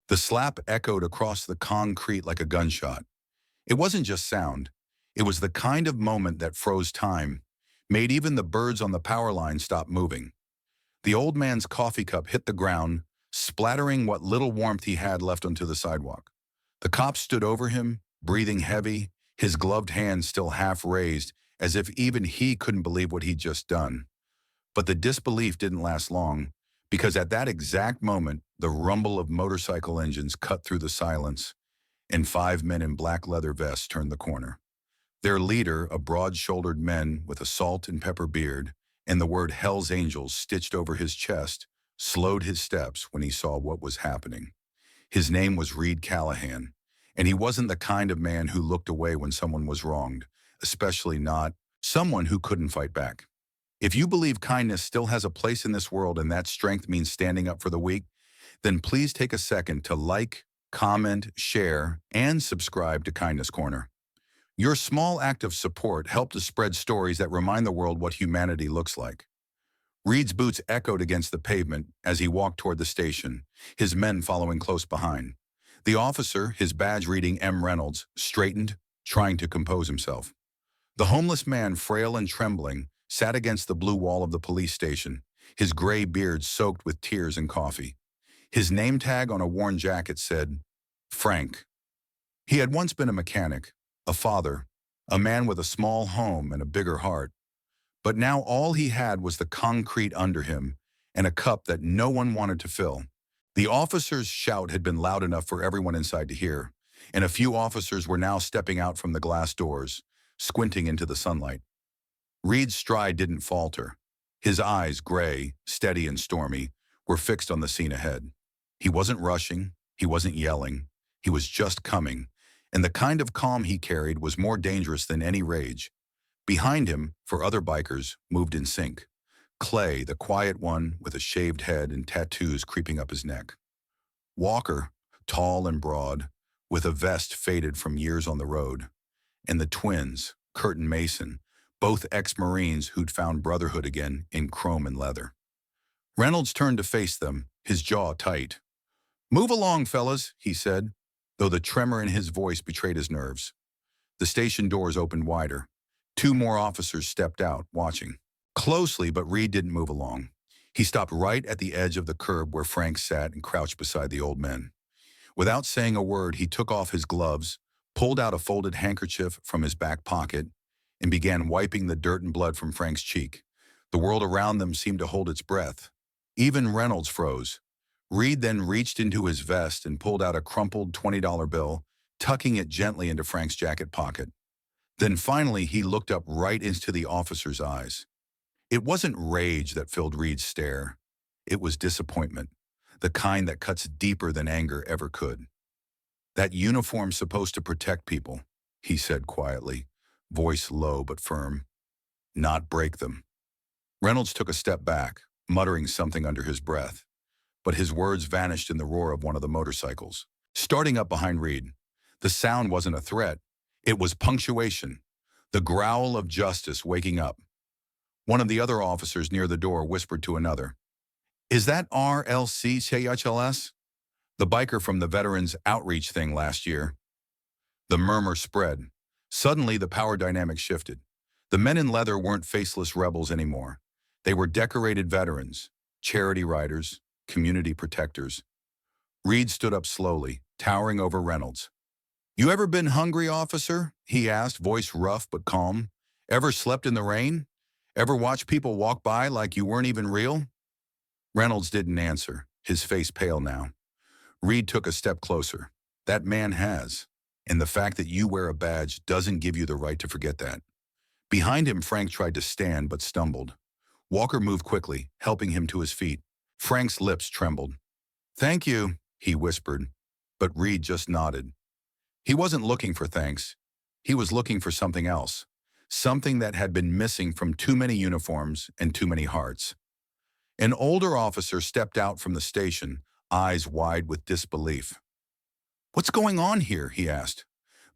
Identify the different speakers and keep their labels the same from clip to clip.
Speaker 1: The slap echoed across the concrete like a gunshot. It wasn't just sound. It was the kind of moment that froze time, made even the birds on the power line stop moving. The old man's coffee cup hit the ground, splattering what little warmth he had left onto the sidewalk. The cop stood over him, breathing heavy, his gloved hands still half raised, as if even he couldn't believe what he'd just done. But the disbelief didn't last long, because at that exact moment, the rumble of motorcycle engines cut through the silence, and 5 men in black leather vests turned the corner. Their leader, a broad-shouldered man with a salt and pepper beard, and the word Hell's Angels stitched over his chest, slowed his steps when he saw what was happening. His name was Reed Callahan, and he wasn't the kind of man who looked away when someone was wronged, especially not someone who couldn't fight back. If you believe kindness still has a place in this world and that strength means standing up for the weak, then please take a second to like, comment, share, and subscribe to Kindness Corner. Your small act of support helped to spread stories that remind the world what humanity looks like. Reed's boots echoed against the pavement as he walked toward the station, his men following close behind. The officer, his badge reading M. Reynolds, straightened, trying to compose himself. The homeless man, frail and trembling, sat against the blue wall of the police station, his gray beard soaked with tears and coffee. His name tag on a worn jacket said, Frank. He had once been a mechanic, a father, a man with a small home and a bigger heart. But now all he had was the concrete under him and a cup that no one wanted to fill. The officer's shout had been loud enough for everyone inside to hear, and a few officers were now stepping out from the glass doors, squinting into the sunlight. Reed's stride didn't falter. His eyes, gray, steady and stormy, were fixed on the scene ahead. He wasn't rushing, he wasn't yelling, he was just coming, and the kind of calm he carried was more dangerous than any rage. Behind him, for other bikers, moved in sync. Clay, the quiet one with a shaved head and tattoos creeping up his neck. Walker, tall and broad, with a vest faded from years on the road. And the twins, Kurt and Mason, both ex-Marines who'd found brotherhood again in chrome and leather. Reynolds turned to face them, his jaw tight. "Move along, fellas," he said, though the tremor in his voice betrayed his nerves. The station doors opened wider. 2 more officers stepped out, watching closely, but Reed didn't move along. He stopped right at the edge of the curb where Frank sat and crouched beside the old men. Without saying a word, he took off his gloves, pulled out a folded handkerchief from his back pocket, and began wiping the dirt and blood from Frank's cheek. The world around them seemed to hold its breath. Even Reynolds froze. Reed then reached into his vest and pulled out a crumpled $20 bill, tucking it gently into Frank's jacket pocket. Then finally, he looked up right into the officer's eyes. It wasn't rage that filled Reed's stare. It was disappointment, the kind that cuts deeper than anger ever could. "That uniform's supposed to protect people," he said quietly, voice low but firm. "Not break them." Reynolds took a step back, muttering something under his breath, but his words vanished in the roar of one of the motorcycles, starting up behind Reed. The sound wasn't a threat. It was punctuation, the growl of justice waking up. One of the other officers near the door whispered to another, "Is that RLC CHLS? The biker from the Veterans Outreach thing last year." The murmur spread. Suddenly, the power dynamic shifted. The men in leather weren't faceless rebels anymore. They were decorated veterans, charity riders, community protectors. Reed stood up slowly, towering over Reynolds. "You ever been hungry, officer?" he asked, voice rough but calm. "Ever slept in the rain? Ever watched people walk by like you weren't even real?" Reynolds didn't answer, his face pale now. Reed took a step closer. "That man has. And the fact that you wear a badge doesn't give you the right to forget that." Behind him, Frank tried to stand but stumbled. Walker moved quickly, helping him to his feet. Frank's lips trembled. "Thank you," he whispered, but Reed just nodded. He wasn't looking for thanks. He was looking for something else, something that had been missing from too many uniforms and too many hearts. An older officer stepped out from the station, eyes wide with disbelief. "What's going on here?" he asked.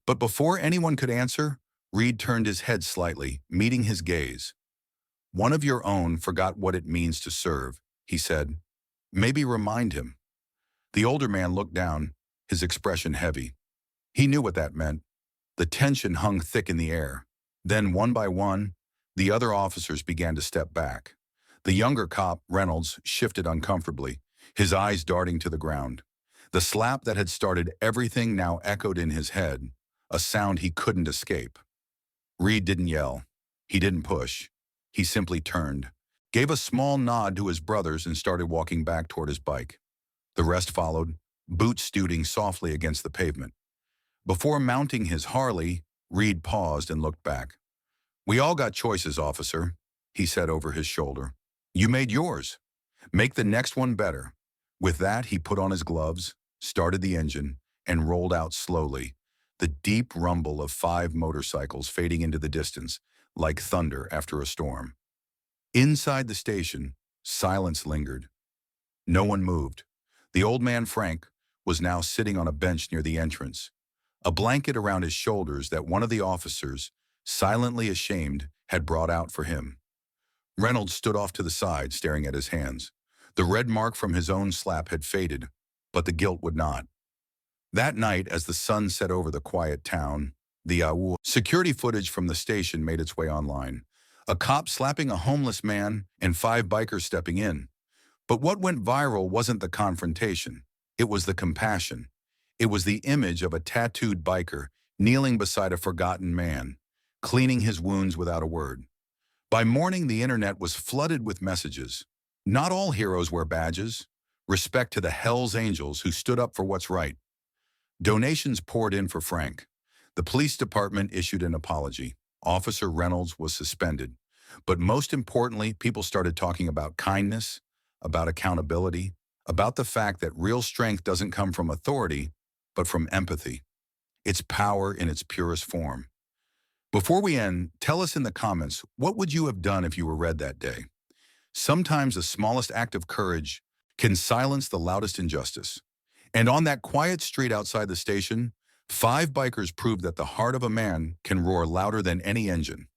Speaker 1: But before anyone could answer, Reed turned his head slightly, meeting his gaze. "One of your own forgot what it means to serve," he said. "Maybe remind him." The older man looked down, his expression heavy. He knew what that meant. The tension hung thick in the air. Then, one by one, the other officers began to step back. The younger cop, Reynolds, shifted uncomfortably, his eyes darting to the ground. The slap that had started everything now echoed in his head, a sound he couldn't escape. Reed didn't yell. He didn't push. He simply turned, gave a small nod to his brothers and started walking back toward his bike. The rest followed, boots stooting softly against the pavement. Before mounting his Harley, Reed paused and looked back. "We all got choices, officer," he said over his shoulder. "You made yours. Make the next one better." With that, he put on his gloves, started the engine, and rolled out slowly, the deep rumble of 5 motorcycles fading into the distance, like thunder after a storm. Inside the station, silence lingered. No one moved. The old man, Frank, was now sitting on a bench near the entrance, a blanket around his shoulders that one of the officers, silently ashamed, had brought out for him. Reynolds stood off to the side, staring at his hands. The red mark from his own slap had faded, but the guilt would not. That night, as the sun set over the quiet town, security footage from the station made its way online. A cop slapping a homeless man and 5 bikers stepping in. But what went viral wasn't the confrontation. It was the compassion. It was the image of a tattooed biker kneeling beside a forgotten man, cleaning his wounds without a word. By morning, the internet was flooded with messages. Not all heroes wear badges. Respect to the Hells Angels who stood up for what's right. Donations poured in for Frank. The police department issued an apology. Officer Reynolds was suspended. But most importantly, people started talking about kindness, about accountability, about the fact that real strength doesn't come from authority, but from empathy. It's power in its purest form. Before we end, tell us in the comments, what would you have done if you were Red that day? Sometimes the smallest act of courage can silence the loudest injustice. And on that quiet street outside the station, 5 bikers proved that the heart of a man can roar louder than any engine.